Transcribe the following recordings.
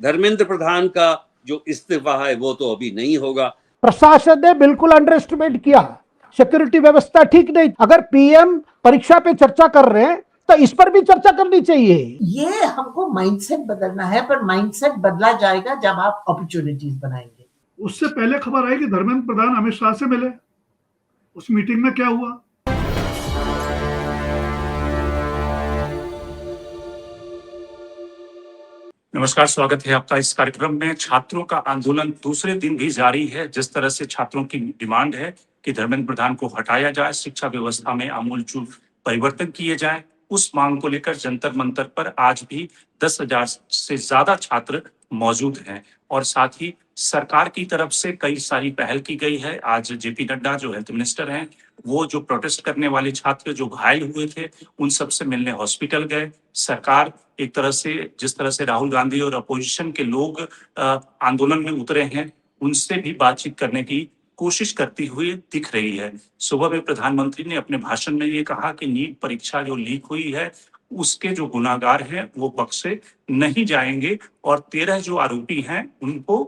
धर्मेंद्र प्रधान का जो इस्तीफा है वो तो अभी नहीं होगा। प्रशासन ने बिल्कुल अंडर एस्टिमेट किया, सिक्योरिटी व्यवस्था ठीक नहीं। अगर पीएम परीक्षा पे चर्चा कर रहे हैं तो इस पर भी चर्चा करनी चाहिए। ये हमको माइंडसेट बदलना है, पर माइंडसेट बदला जाएगा जब आप अपॉर्चुनिटीज बनाएंगे। उससे पहले खबर आई कि धर्मेंद्र प्रधान अमित शाह से मिले, उस मीटिंग में क्या हुआ? नमस्कार, स्वागत है आपका इस कार्यक्रम में। छात्रों का आंदोलन दूसरे दिन भी जारी है। जिस तरह से छात्रों की डिमांड है कि धर्मेंद्र प्रधान को हटाया जाए, शिक्षा व्यवस्था में आमूलचूल परिवर्तन किए जाए, उस मांग को लेकर जंतर मंतर पर आज भी 10,000 से ज्यादा छात्र मौजूद हैं और साथ ही सरकार की तरफ से कई सारी पहल की गई है। आज जेपी नड्डा जो हेल्थ मिनिस्टर हैं, वो जो प्रोटेस्ट करने वाले छात्र जो घायल हुए थे उन सब से मिलने हॉस्पिटल गए। सरकार एक तरह से, जिस तरह से राहुल गांधी और अपोजिशन के लोग आंदोलन में उतरे हैं, उनसे भी बातचीत करने की कोशिश करती हुई दिख रही है। सुबह में प्रधानमंत्री ने अपने भाषण में ये कहा कि नीट परीक्षा जो लीक हुई है उसके जो गुनाहगार हैं वो बख्शे नहीं जाएंगे और 13 जो आरोपी हैं उनको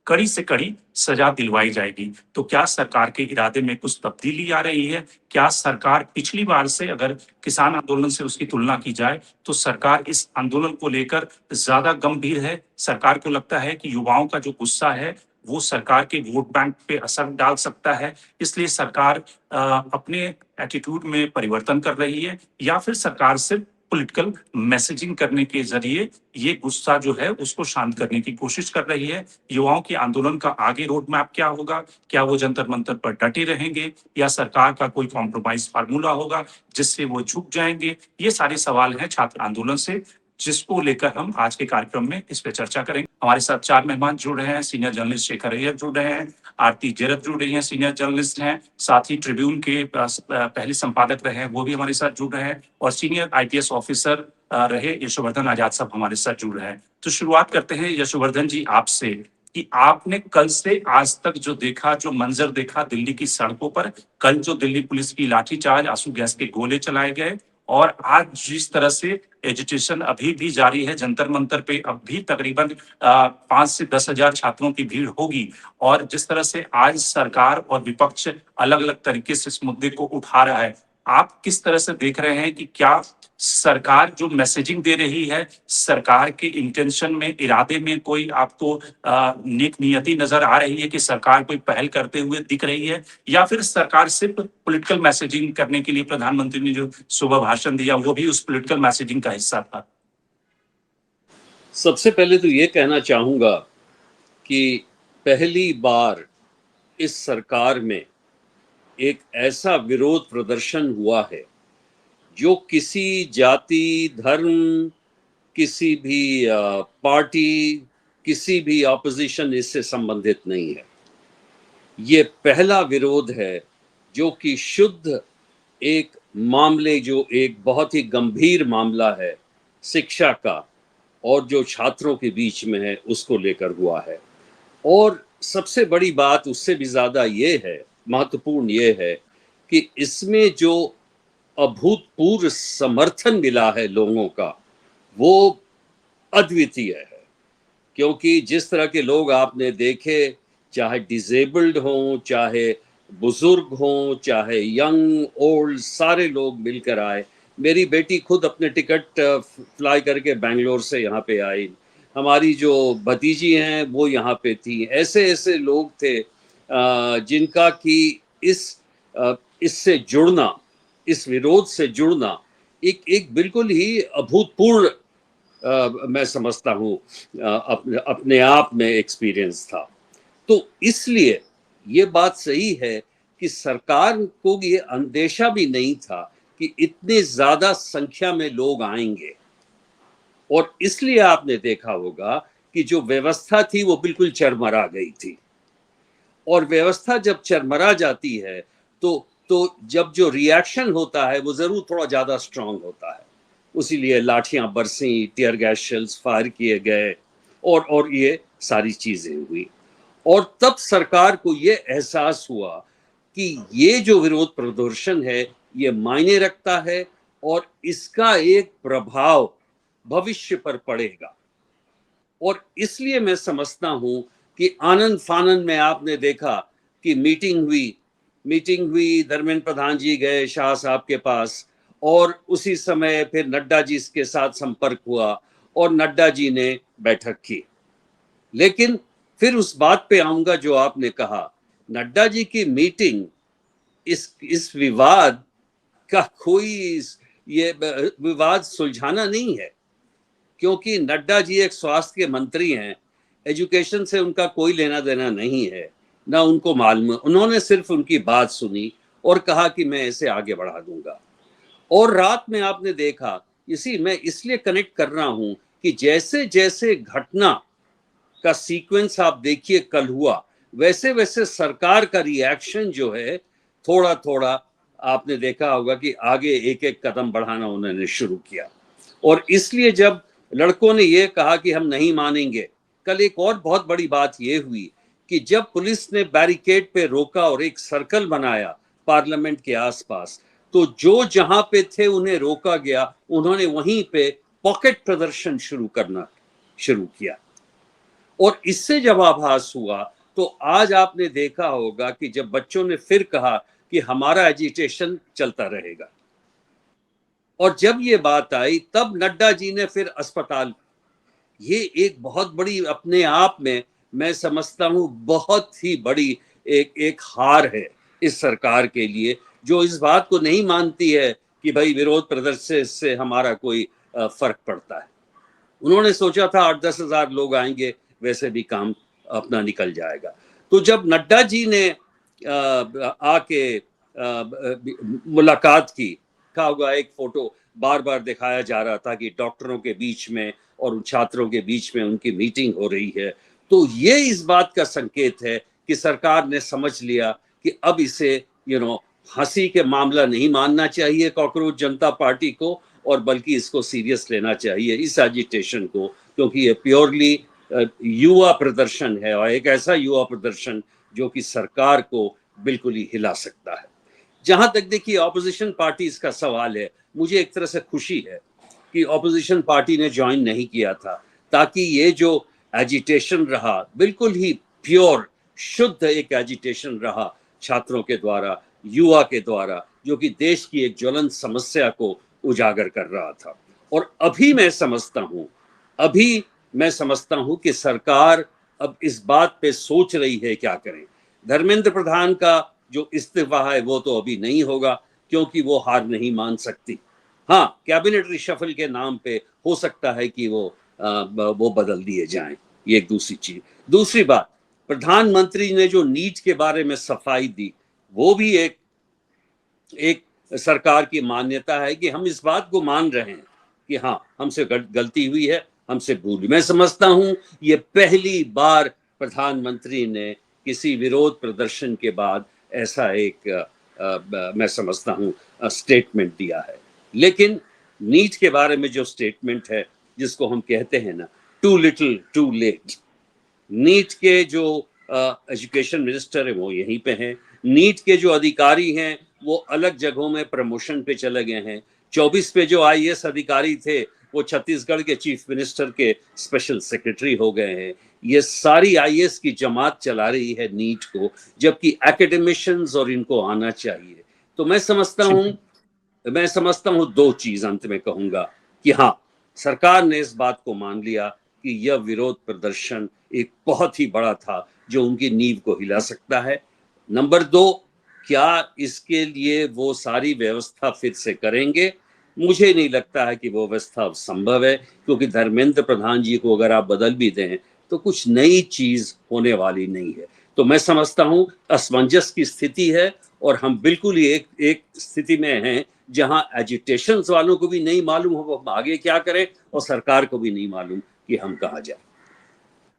कड़ी से कड़ी सजा दिलवाई जाएगी। तो क्या सरकार के इरादे में कुछ तब्दीली आ रही है? क्या सरकार पिछली बार से, अगर किसान आंदोलन से उसकी तुलना की जाए, तो सरकार इस आंदोलन को लेकर ज्यादा गंभीर है? सरकार को लगता है कि युवाओं का जो गुस्सा है वो सरकार के वोट बैंक पे असर डाल सकता है, इसलिए सरकार अपने एटीट्यूड में परिवर्तन कर रही है, या फिर सरकार सिर्फ पॉलिटिकल मैसेजिंग करने के जरिए ये गुस्सा जो है उसको शांत करने की कोशिश कर रही है? युवाओं के आंदोलन का आगे रोड मैप क्या होगा? क्या वो जंतर मंतर पर डटे रहेंगे या सरकार का कोई कॉम्प्रोमाइज फार्मूला होगा जिससे वो झुक जाएंगे? ये सारे सवाल हैं छात्र आंदोलन से, जिसको लेकर हम आज के कार्यक्रम में इस पे चर्चा करेंगे। हमारे साथ 4 मेहमान जुड़ रहे हैं। सीनियर जर्नलिस्ट शेखर अय्यर जुड़ रहे हैं, आरती जेरत जुड़ रही हैं, सीनियर जर्नलिस्ट हैं, साथ ही ट्रिब्यून के पहले संपादक रहे हैं वो भी हमारे साथ जुड़ रहे हैं, और सीनियर आईपीएस ऑफिसर रहे यशोवर्धन आजाद साहब हमारे साथ जुड़ रहे हैं। तो शुरुआत करते हैं यशोवर्धन जी आपसे कि आपने कल से आज तक जो देखा, जो मंजर देखा दिल्ली की सड़कों पर, कल जो दिल्ली पुलिस की लाठीचार्ज, आंसू गैस के गोले चलाए गए, और आज जिस तरह से एजिटेशन अभी भी जारी है जंतर मंतर पे, अब भी तकरीबन 5 से 10,000 छात्रों की भीड़ होगी, और जिस तरह से आज सरकार और विपक्ष अलग अलग तरीके से इस मुद्दे को उठा रहा है, आप किस तरह से देख रहे हैं कि क्या सरकार जो मैसेजिंग दे रही है, सरकार के इंटेंशन में, इरादे में कोई आपको नेक नियति नजर आ रही है कि सरकार कोई पहल करते हुए दिख रही है, या फिर सरकार सिर्फ पॉलिटिकल मैसेजिंग करने के लिए, प्रधानमंत्री ने जो सुबह भाषण दिया वो भी उस पॉलिटिकल मैसेजिंग का हिस्सा था? सबसे पहले तो ये कहना चाहूंगा कि पहली बार इस सरकार में एक ऐसा विरोध प्रदर्शन हुआ है जो किसी जाति, धर्म, किसी भी पार्टी, किसी भी ऑपोजिशन इससे संबंधित नहीं है। ये पहला विरोध है जो कि शुद्ध एक मामले, जो एक बहुत ही गंभीर मामला है शिक्षा का और जो छात्रों के बीच में है, उसको लेकर हुआ है। और सबसे बड़ी बात उससे भी ज्यादा ये है, महत्वपूर्ण ये है कि इसमें जो अभूतपूर्व समर्थन मिला है लोगों का, वो अद्वितीय है। क्योंकि जिस तरह के लोग आपने देखे, चाहे डिसेबल्ड हों, चाहे बुजुर्ग हों, चाहे यंग ओल्ड, सारे लोग मिलकर आए। मेरी बेटी खुद अपने टिकट फ्लाई करके बेंगलोर से यहाँ पे आई, हमारी जो भतीजी हैं वो यहाँ पे थी। ऐसे ऐसे लोग थे जिनका कि इससे जुड़ना, इस विरोध से जुड़ना एक बिल्कुल ही अभूतपूर्व मैं समझता हूँ अपने आप में एक्सपीरियंस था। तो इसलिए ये बात सही है कि सरकार को ये अंदेशा भी नहीं था कि इतने ज्यादा संख्या में लोग आएंगे, और इसलिए आपने देखा होगा कि जो व्यवस्था थी वो बिल्कुल चरमरा गई थी। और व्यवस्था जब चरमरा जाती है तो जब जो रिएक्शन होता है वो जरूर थोड़ा ज्यादा स्ट्रांग होता है। उसीलिए लाठियां बरसी, टीयर गैस शेल्स फायर किए गए, और ये सारी चीजें हुई। और तब सरकार को ये एहसास हुआ कि ये जो विरोध प्रदर्शन है ये मायने रखता है और इसका एक प्रभाव भविष्य पर पड़ेगा। और इसलिए मैं समझता हूं कि आनंद फानंद में आपने देखा कि मीटिंग हुई, धर्मेंद्र प्रधान जी गए शाह साहब के पास, और उसी समय फिर नड्डा जी के साथ संपर्क हुआ और नड्डा जी ने बैठक की। लेकिन फिर उस बात पे आऊंगा जो आपने कहा, नड्डा जी की मीटिंग इस विवाद का कोई ये विवाद सुलझाना नहीं है, क्योंकि नड्डा जी एक स्वास्थ्य के मंत्री हैं, एजुकेशन से उनका कोई लेना देना नहीं है, ना उनको मालूम। उन्होंने सिर्फ उनकी बात सुनी और कहा कि मैं इसे आगे बढ़ा दूंगा। और रात में आपने देखा, मैं इसलिए कनेक्ट कर रहा हूं कि जैसे जैसे घटना का सीक्वेंस आप देखिए कल हुआ, वैसे वैसे सरकार का रिएक्शन जो है थोड़ा थोड़ा आपने देखा होगा कि आगे एक एक कदम बढ़ाना उन्होंने शुरू किया। और इसलिए जब लड़कों ने ये कहा कि हम नहीं मानेंगे, कल एक और बहुत बड़ी बात ये हुई कि जब पुलिस ने बैरिकेड पे रोका और एक सर्कल बनाया पार्लियामेंट के आसपास, तो जो जहां पे थे उन्हें रोका गया, उन्होंने वहीं पे पॉकेट प्रदर्शन करना शुरू किया। और इससे जब आभास हुआ तो आज आपने देखा होगा कि जब बच्चों ने फिर कहा कि हमारा एजिटेशन चलता रहेगा, और जब ये बात आई तब नड्डा जी ने फिर अस्पताल, ये एक बहुत बड़ी अपने आप में मैं समझता हूं बहुत ही बड़ी एक हार है इस सरकार के लिए, जो इस बात को नहीं मानती है कि भाई विरोध प्रदर्शन से हमारा कोई फर्क पड़ता है। उन्होंने सोचा था 8-10 हजार लोग आएंगे, वैसे भी काम अपना निकल जाएगा। तो जब नड्डा जी ने आके मुलाकात की, कहा होगा एक फोटो बार बार दिखाया जा रहा था कि डॉक्टरों के बीच में और उन छात्रों के बीच में उनकी मीटिंग हो रही है, तो ये इस बात का संकेत है कि सरकार ने समझ लिया कि अब इसे हंसी के मामला नहीं मानना चाहिए कॉकरोच जनता पार्टी को, और बल्कि इसको सीरियस लेना चाहिए इस एजिटेशन को, क्योंकि ये प्योरली युवा प्रदर्शन है, और एक ऐसा युवा प्रदर्शन जो कि सरकार को बिल्कुल ही हिला सकता है। जहां तक देखिए ऑपोजिशन पार्टीज का सवाल है, मुझे एक तरह से खुशी है कि ऑपोजिशन पार्टी ने ज्वाइन नहीं किया था, ताकि ये जो एजिटेशन रहा बिल्कुल ही प्योर शुद्ध एक एजिटेशन रहा छात्रों के द्वारा, युवा के द्वारा, जो कि देश की एक ज्वलंत समस्या को उजागर कर रहा था। और अभी मैं समझता हूं कि सरकार अब इस बात पे सोच रही है क्या करें। धर्मेंद्र प्रधान का जो इस्तीफा है वो तो अभी नहीं होगा, क्योंकि वो हार नहीं मान सकती। हाँ, कैबिनेट रिशफल के नाम पे हो सकता है कि वो बदल दिए जाएं, ये एक दूसरी चीज। दूसरी बात, प्रधानमंत्री ने जो नीट के बारे में सफाई दी, वो भी एक सरकार की मान्यता है कि हम इस बात को मान रहे हैं कि हाँ, हमसे गलती हुई है, हमसे भूल। मैं समझता हूं ये पहली बार प्रधानमंत्री ने किसी विरोध प्रदर्शन के बाद ऐसा एक मैं समझता हूं स्टेटमेंट दिया है। लेकिन नीट के बारे में जो स्टेटमेंट है, जिसको हम कहते हैं ना, too little too late, NEET के जो एजुकेशन मिनिस्टर है वो यहीं पे हैं, नीट के जो अधिकारी हैं वो अलग जगहों में प्रमोशन पे चले गए हैं। 24 पे जो आईएएस अधिकारी थे वो छत्तीसगढ़ के चीफ मिनिस्टर के स्पेशल सेक्रेटरी हो गए हैं। ये सारी आईएएस की जमात चला रही है नीट को, जबकि एकेडमिशियंस और इनको आना चाहिए। तो मैं समझता हूं दो चीज अंत में कहूंगा कि हाँ, सरकार ने इस बात को मान लिया कि यह विरोध प्रदर्शन एक बहुत ही बड़ा था जो उनकी नींव को हिला सकता है। नंबर 2, क्या इसके लिए वो सारी व्यवस्था फिर से करेंगे? मुझे नहीं लगता है कि वो व्यवस्था संभव है, क्योंकि धर्मेंद्र प्रधान जी को अगर आप बदल भी दें तो कुछ नई चीज होने वाली नहीं है। तो मैं समझता हूं असमंजस की स्थिति है, और हम बिल्कुल ही एक स्थिति में हैं जहां एजिटेशन वालों को भी नहीं मालूम हो हम आगे क्या करें, और सरकार को भी नहीं मालूम कि हम कहाँ जाए।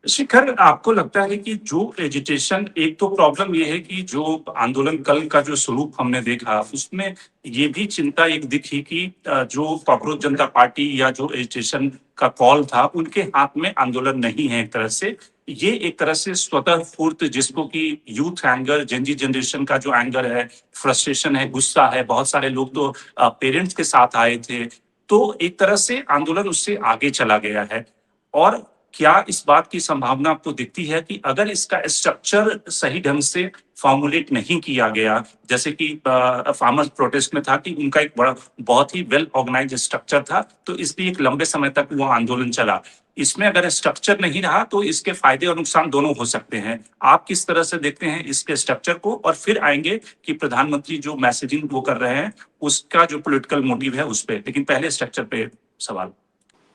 शिखर, आपको लगता है कि जो एजिटेशन, एक तो प्रॉब्लम ये है कि जो आंदोलन कल का जो स्वरूप हमने देखा उसमें ये भी चिंता एक दिखी कि जो कॉकरोच जनता पार्टी या जो एजिटेशन का कॉल था उनके हाथ में आंदोलन नहीं है। एक तरह से ये एक तरह से स्वतः स्फूर्त, जिसको कि यूथ एंगर, जेनजी जनरेशन का जो एंगर है, फ्रस्ट्रेशन है, गुस्सा है, बहुत सारे लोग तो पेरेंट्स के साथ आए थे, तो एक तरह से आंदोलन उससे आगे चला गया है। और क्या इस बात की संभावना आपको दिखती है कि अगर इसका स्ट्रक्चर सही ढंग से फॉर्मुलेट नहीं किया गया, जैसे कि फार्मर्स प्रोटेस्ट में था कि उनका एक बड़ा बहुत ही वेल ऑर्गेनाइज स्ट्रक्चर था, तो इसलिए एक लंबे समय तक वो आंदोलन चला। इसमें अगर स्ट्रक्चर नहीं रहा तो इसके फायदे और नुकसान दोनों हो सकते हैं। आप किस तरह से देखते हैं इसके स्ट्रक्चर को? और फिर आएंगे कि प्रधानमंत्री जो मैसेजिंग वो कर रहे हैं उसका जो पॉलिटिकल मोटिव है उस पे, लेकिन पहले स्ट्रक्चर पे सवाल।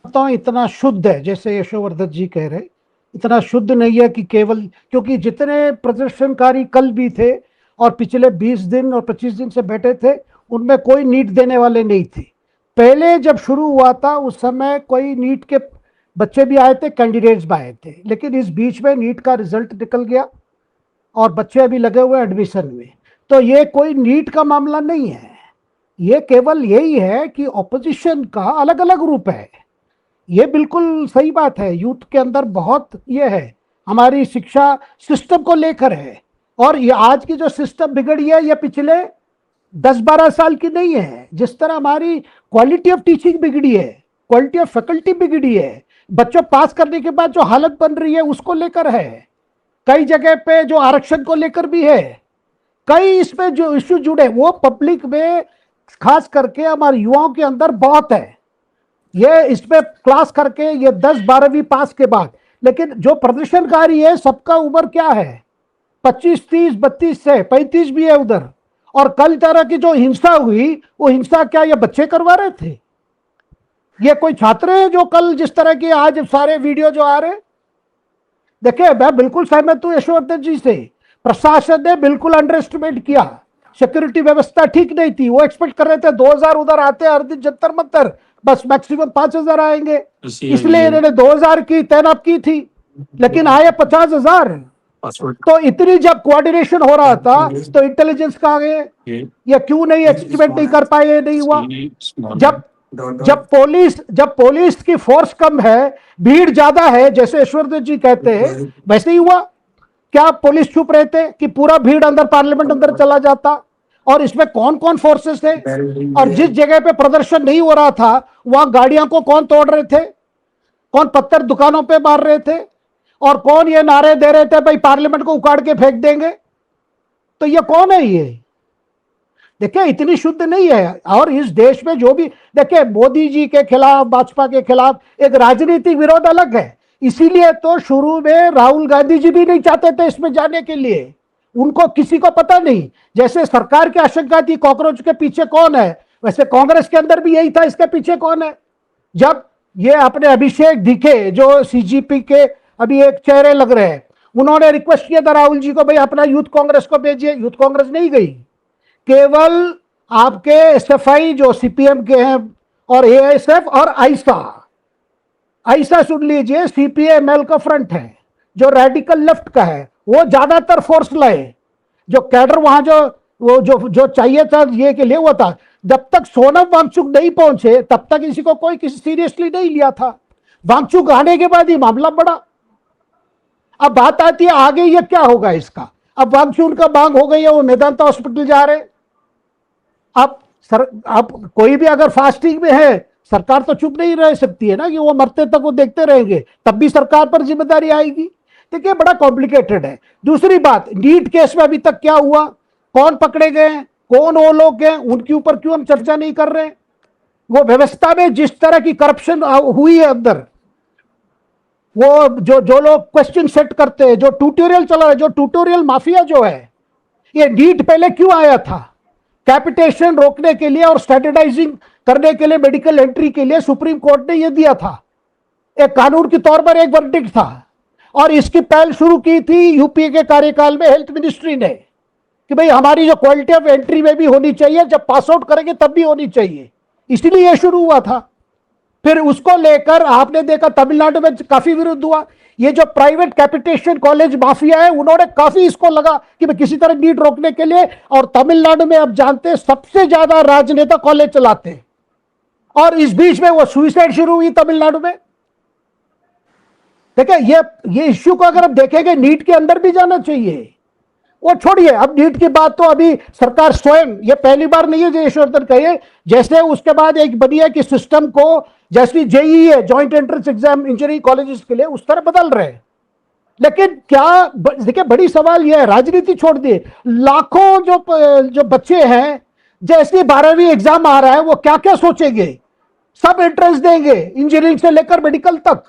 तो इतना शुद्ध है जैसे यशोवर्धन जी कह रहे, इतना शुद्ध नहीं है कि केवल, क्योंकि जितने प्रदर्शनकारी कल भी थे और पिछले 20 दिन और 25 दिन से बैठे थे उनमें कोई नीट देने वाले नहीं थे। पहले जब शुरू हुआ था उस समय कोई नीट के बच्चे भी आए थे, कैंडिडेट्स भी आए थे, लेकिन इस बीच में नीट का रिजल्ट निकल गया और बच्चे अभी लगे हुए एडमिशन में। तो ये कोई नीट का मामला नहीं है, ये केवल यही है कि ऑपोजिशन का अलग अलग रूप है। ये बिल्कुल सही बात है, यूथ के अंदर बहुत ये है, हमारी शिक्षा सिस्टम को लेकर है। और ये आज की जो सिस्टम बिगड़ी है ये पिछले 10-12 साल की नहीं है। जिस तरह हमारी क्वालिटी ऑफ टीचिंग बिगड़ी है, क्वालिटी ऑफ फैकल्टी बिगड़ी है, बच्चों पास करने के बाद जो हालत बन रही है उसको लेकर है, कई जगह पे जो आरक्षण को लेकर भी है, कई इसमें जो इश्यू जुड़े वो पब्लिक में खास करके हमारे युवाओं के अंदर बहुत है। ये इसमें क्लास करके ये 10-12वीं पास के बाद, लेकिन जो प्रदर्शनकारी है सबका उम्र क्या है, 25, 30, 32 से 35 भी है उधर। और कल तरह की जो हिंसा हुई वो हिंसा क्या ये बच्चे करवा रहे थे? ये कोई छात्र है जो कल जिस तरह की आज सारे वीडियो जो आ रहे? देखिए मैं बिल्कुल सहमत हूं यशोवर्धन जी से, प्रशासन ने बिल्कुल अंडर एस्टिमेट किया, सिक्योरिटी व्यवस्था ठीक नहीं थी। वो एक्सपेक्ट कर रहे थे 2000 उधर आते हर दिन जंतर मंतर, बस मैक्सिमम 5000 आएंगे, इसलिए इन्होंने 2000 की तैनात की थी, लेकिन आए 50,000। तो इतनी जब कोऑर्डिनेशन हो रहा था तो इंटेलिजेंस कहाँ गए? ये क्यों नहीं एस्टिमेट नहीं कर पाए? ये नहीं हुआ। जब पुलिस की फोर्स कम है, भीड़ ज्यादा है, जैसे यशोवर्धन जी कहते हैं, वैसे ही हुआ। क्या पुलिस चुप रहते कि पूरा भीड़ अंदर पार्लियामेंट अंदर चला जाता? और इसमें कौन कौन फोर्सेस थे? और जिस जगह पे प्रदर्शन नहीं हो रहा था वहां गाड़ियां को कौन तोड़ रहे थे, कौन पत्थर दुकानों पे मार रहे थे, और कौन ये नारे दे रहे थे भाई पार्लियामेंट को उखाड़ के फेंक देंगे? तो ये कौन है? ये देखिए इतनी शुद्ध नहीं है। और इस देश में जो भी देखिए, मोदी जी के खिलाफ, भाजपा के खिलाफ एक राजनीतिक विरोध अलग है। इसीलिए तो शुरू में राहुल गांधी जी भी नहीं चाहते थे इसमें जाने के लिए, उनको किसी को पता नहीं। जैसे सरकार की आशंका थी कॉकरोच के पीछे कौन है, वैसे कांग्रेस के अंदर भी यही था, इसके पीछे कौन है। जब ये अपने अभिषेक दिखे जो सीजीपी के अभी एक चेहरे लग रहे हैं, उन्होंने रिक्वेस्ट किया था राहुल जी को भाई अपना यूथ कांग्रेस को भेजिए, यूथ कांग्रेस नहीं गई। केवल आपके एसएफआई जो सीपीएम के हैं और एएसएफ और आईसा सुन लीजिए, सीपीएमएल का फ्रंट है जो रेडिकल लेफ्ट का है, वो ज्यादातर फोर्स लाए। जो कैडर वहां जो चाहिए था ये के लिए हुआ था। जब तक सोनम वांगचुक नहीं पहुंचे तब तक इसी को कोई किसी सीरियसली नहीं लिया था। वांगचुक आने के बाद ही मामला बढ़ा। अब बात आती है आगे ये क्या होगा इसका। अब वांगचुक का मांग हो गई है, वो मेदांता हॉस्पिटल जा रहे। अब कोई भी अगर फास्टिंग में है, सरकार तो चुप नहीं रह सकती है ना कि वो मरते तक वो देखते रहेंगे, तब भी सरकार पर जिम्मेदारी आएगी। देखिए बड़ा कॉम्प्लिकेटेड है। दूसरी बात, नीट केस में अभी तक क्या हुआ, कौन पकड़े गए, कौन वो लोग हैं, उनके ऊपर क्यों हम चर्चा नहीं कर रहे? वो व्यवस्था में जिस तरह की करप्शन हुई है अंदर, वो जो लोग क्वेश्चन सेट करते हैं, जो ट्यूटोरियल चला है, जो ट्यूटोरियल माफिया जो है, ये नीट पहले क्यों आया था? कैपिटेशन रोकने के लिए और स्टैंडर्डाइजिंग करने के लिए, मेडिकल एंट्री के लिए सुप्रीम कोर्ट ने यह दिया था। एक कानून के तौर पर एक वर्डिक्ट था, और इसकी पहल शुरू की थी यूपीए के कार्यकाल में हेल्थ मिनिस्ट्री ने कि भाई हमारी जो क्वालिटी ऑफ एंट्री में भी होनी चाहिए, जब पास आउट करेंगे तब भी होनी चाहिए, इसलिए यह शुरू हुआ था। फिर उसको लेकर आपने देखा तमिलनाडु में काफी विरोध हुआ। ये जो प्राइवेट कैपिटेशन कॉलेज माफिया है, उन्होंने काफी इसको लगा कि भाई किसी तरह नीट रोकने के लिए। और तमिलनाडु में आप जानते हैं सबसे ज्यादा राजनेता कॉलेज चलाते हैं, और इस बीच में वो सुसाइड शुरू हुई तमिलनाडु में। देखिए ये इश्यू को अगर आप देखेंगे, नीट के अंदर भी जाना चाहिए। वो छोड़िए, अब नीट की बात तो अभी सरकार स्वयं, ये पहली बार नहीं है जो यशवर्धन कहिए, जैसे उसके बाद एक बनी है कि सिस्टम को जैसी जेईई है, joint entrance exam engineering colleges के लिए, उस तरह बदल रहे हैं। लेकिन क्या देखिए, बड़ी सवाल यह है, राजनीति छोड़ दिए, लाखों जो बच्चे हैं, जैसे 12वीं एग्जाम आ रहा है, वो क्या क्या सोचेंगे, सब एंट्रेंस देंगे इंजीनियरिंग से लेकर मेडिकल तक,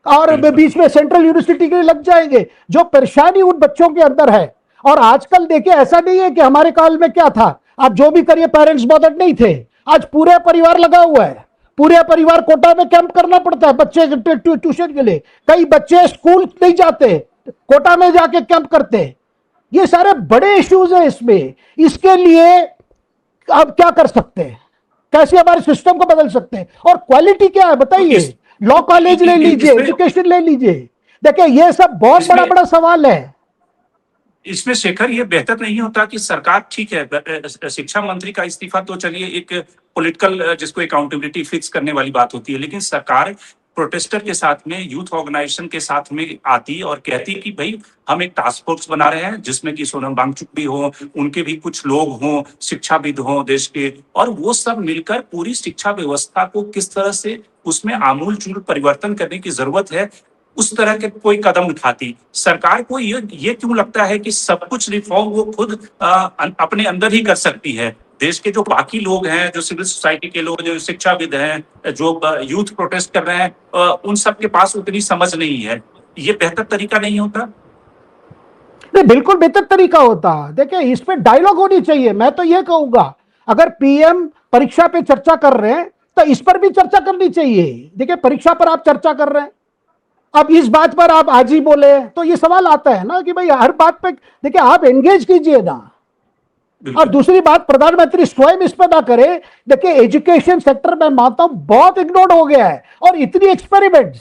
और बीच में सेंट्रल यूनिवर्सिटी के लिए लग जाएंगे। जो परेशानी उन बच्चों के अंदर है, और आजकल देखिए ऐसा नहीं है कि हमारे काल में क्या था, आप जो भी करिए पेरेंट्स बॉदर्ड नहीं थे, आज पूरे परिवार लगा हुआ है, पूरे परिवार कोटा में कैंप करना पड़ता है बच्चे ट्यूशन के लिए, कई बच्चे स्कूल नहीं जाते, कोटा में जाके कैंप करते। ये सारे बड़े इश्यूज हैं इसमें। इसके लिए अब क्या कर सकते हैं, कैसे हमारे सिस्टम को बदल सकते हैं, और क्वालिटी क्या है बताइए। लॉ कॉलेज ले लीजिए, एजुकेशन ले लीजिए, देखिए ये सब बहुत बड़ा बड़ा सवाल है। इसमें शेखर, ये बेहतर नहीं होता कि सरकार, ठीक है शिक्षा मंत्री का इस्तीफा तो चलिए एक पॉलिटिकल, जिसको अकाउंटेबिलिटी फिक्स करने वाली बात होती है, लेकिन सरकार प्रोटेस्टर के साथ में, यूथ ऑर्गेनाइजेशन के साथ में आती और कहती कि भाई हम एक टास्क फोर्स बना रहे हैं जिसमें कि सोनम वांगचुक भी हो, उनके भी कुछ लोग हों, शिक्षाविद हों देश के, और वो सब मिलकर पूरी शिक्षा व्यवस्था को किस तरह से उसमें आमूलचूल परिवर्तन करने की जरूरत है, उस तरह के कोई कदम उठाती। सरकार को ये क्यों लगता है कि सब कुछ रिफॉर्म वो खुद अपने अंदर ही कर सकती है? देश के जो बाकी लोग हैं, जो सिविल सोसाइटी के लोग, जो शिक्षाविद हैं, जो यूथ प्रोटेस्ट कर रहे हैं, उन सब के पास उतनी समझ नहीं है। ये बेहतर तरीका नहीं होता? नहीं, बिल्कुल बेहतर तरीका होता। देखिए इस पे डायलॉग होनी चाहिए। मैं तो ये कहूंगा, अगर पीएम परीक्षा पे चर्चा कर रहे हैं तो इस पर भी चर्चा करनी चाहिए। देखिए परीक्षा पर आप चर्चा कर रहे हैं, अब इस बात पर आप आज ही बोले तो ये सवाल आता है ना कि भाई हर बात पे देखिए आप एंगेज कीजिए ना। और दूसरी बात, प्रधानमंत्री स्वयं इस पर ना करे। देखिए एजुकेशन सेक्टर में मानता हूं बहुत इग्नोर्ड हो गया है, और इतनी एक्सपेरिमेंट्स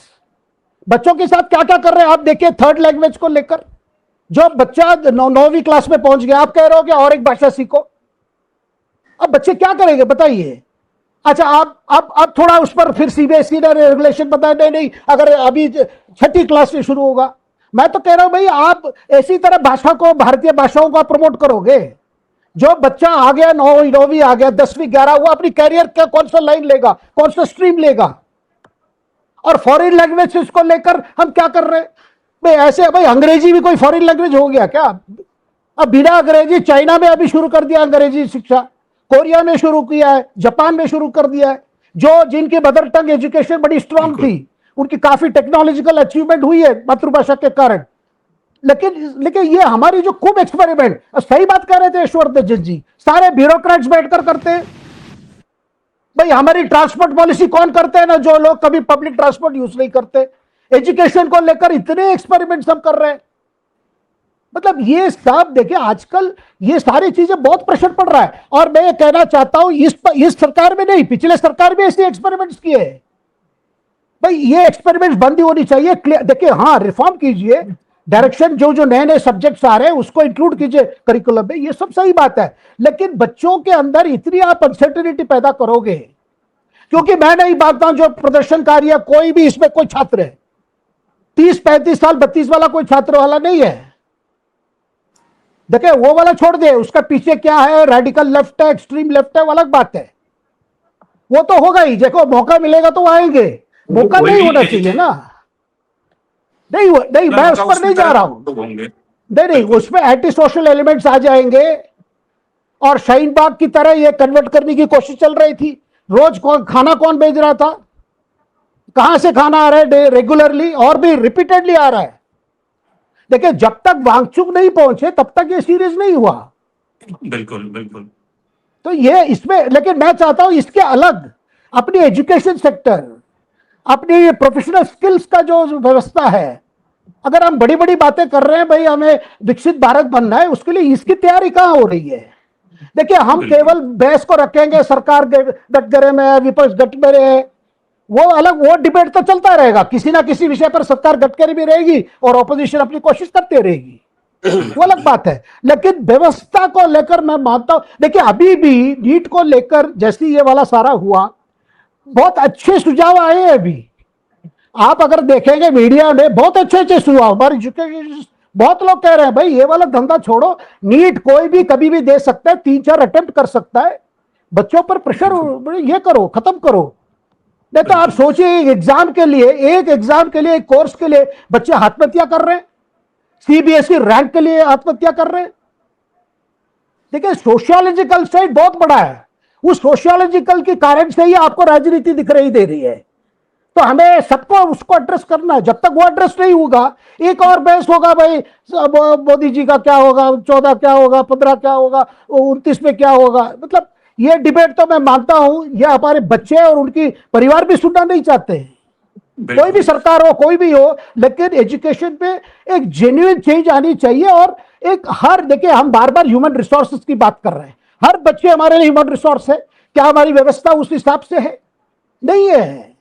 बच्चों के साथ क्या क्या कर रहे हैं आप देखिए। थर्ड लैंग्वेज को लेकर जो बच्चा 9वीं क्लास में पहुंच गया, आप कह रहे हो कि और एक भाषा सीखो, अब बच्चे क्या करेंगे बताइए। अच्छा आप थोड़ा उस पर फिर सीबीएसई ने रेगुलेशन बताया, नहीं अगर अभी 6ठी क्लास से शुरू होगा। मैं तो कह रहा हूं भाई आप ऐसी तरह भाषा को, भारतीय भाषाओं को प्रमोट करोगे, जो बच्चा आ गया 9वीं आ गया, 10वीं 11 हुआ, अपनी कैरियर का कौन सा लाइन लेगा, कौन सा स्ट्रीम लेगा। और फॉरेन लैंग्वेज को लेकर हम क्या कर रहे हैं भाई, ऐसे भाई अंग्रेजी भी कोई फॉरेन लैंग्वेज हो गया क्या? अब बिना अंग्रेजी, चाइना में अभी शुरू कर दिया अंग्रेजी शिक्षा, कोरिया में शुरू किया है, जापान में शुरू कर दिया है, जो जिनकी मदर टंग एजुकेशन बड़ी स्ट्रांग थी, उनकी काफी टेक्नोलॉजिकल अचीवमेंट हुई है मातृभाषा के कारण। लेकिन ये हमारी जो खूब एक्सपेरिमेंट, सही बात कह रहे थे यशवर्धन जी, सारे ब्यूरोक्रेट्स बैठकर करते हैं। भाई हमारी ट्रांसपोर्ट पॉलिसी कौन करते हैं ना, जो लोग कभी पब्लिक ट्रांसपोर्ट यूज नहीं करते। एजुकेशन को लेकर इतने एक्सपेरिमेंट हम कर रहे हैं। मतलब ये सब देखिए आजकल ये सारी चीजें बहुत प्रेशर पड़ रहा है। और मैं ये कहना चाहता हूं इस सरकार में नहीं, पिछले सरकार में ऐसे एक्सपेरिमेंट्स किए हैं। भाई ये एक्सपेरिमेंट्स बंद होनी चाहिए। देखिए हाँ, रिफॉर्म कीजिए, डायरेक्शन जो नए सब्जेक्ट्स आ रहे हैं उसको इंक्लूड कीजिए करिकुलम में, ये सब सही बात है। लेकिन बच्चों के अंदर इतनी आप अनसर्टेनिटी पैदा करोगे, क्योंकि मैं नहीं मानता जो प्रदर्शनकारी है, कोई भी इसमें कोई छात्र है 30-35 साल 32 वाला कोई छात्र वाला नहीं है। देखिए वो वाला छोड़ दे, उसका पीछे क्या है, रेडिकल लेफ्ट है, एक्सट्रीम लेफ्ट है, वो अलग बात है, वो तो होगा ही। देखो मौका मिलेगा तो आएंगे, मौका नहीं होना चाहिए ना। नहीं मैं उस पर नहीं जा रहा हूं, नहीं उसमें एंटी सोशल एलिमेंट्स आ जाएंगे। और शाहीन बाग की तरह ये कन्वर्ट करने की कोशिश चल रही थी। रोज खाना कौन भेज रहा था, कहां से खाना आ रहा है रेगुलरली, और भी रिपीटेडली आ रहा है। देखिए जब तक वांगचुक नहीं पहुंचे तब तक ये सीरीज नहीं हुआ। बिल्कुल। तो ये इसमें, लेकिन मैं चाहता हूं इसके अलग अपनी एजुकेशन सेक्टर, अपनी प्रोफेशनल स्किल्स का जो व्यवस्था है, अगर हम बड़ी बड़ी बातें कर रहे हैं भाई हमें विकसित भारत बनना है, उसके लिए इसकी तैयारी कहां हो रही है। देखिए हम केवल बहस को रखेंगे, सरकार गटगरे में है, विपक्ष गटगरे है, वो अलग, वो डिबेट तो चलता रहेगा। किसी ना किसी विषय पर सरकार गटकरी भी रहेगी और ऑपोजिशन अपनी कोशिश करते रहेगी, वो अलग बात है। लेकिन व्यवस्था को लेकर मैं मानता हूं, देखिए अभी भी नीट को लेकर जैसे ये वाला सारा हुआ, बहुत अच्छे सुझाव आए हैं। अभी आप अगर देखेंगे मीडिया में बहुत अच्छे सुझाव, हमारे एजुकेशन बहुत लोग कह रहे हैं भाई ये वाला धंधा छोड़ो, नीट कोई भी कभी भी दे सकता है, 3-4 अटेम्प्ट कर सकता है, बच्चों पर प्रेशर ये करो, खत्म करो। नहीं तो आप सोचिए एक एग्जाम के लिए, एक कोर्स के लिए बच्चे आत्महत्या कर रहे हैं, सीबीएसई रैंक के लिए आत्महत्या कर रहे हैं। देखिए सोशियोलॉजिकल साइड बहुत बड़ा है, उस सोशियोलॉजिकल के कारण से ही आपको राजनीति दिख रही दे रही है। तो हमें सबको उसको एड्रेस करना है। जब तक वो एड्रेस नहीं होगा, एक और बहस होगा भाई मोदी जी का क्या होगा, 14 क्या होगा, 15 क्या होगा, 29 में क्या होगा। मतलब ये डिबेट तो मैं मानता हूं ये हमारे बच्चे और उनकी परिवार भी सुनना नहीं चाहते हैं। कोई भी सरकार हो, कोई भी हो, लेकिन एजुकेशन पे एक जेन्युइन चेंज आनी चाहिए। और एक हर, देखिए हम बार बार ह्यूमन रिसोर्सेज की बात कर रहे हैं, हर बच्चे हमारे लिए ह्यूमन रिसोर्स है। क्या हमारी व्यवस्था उस हिसाब से है? नहीं है।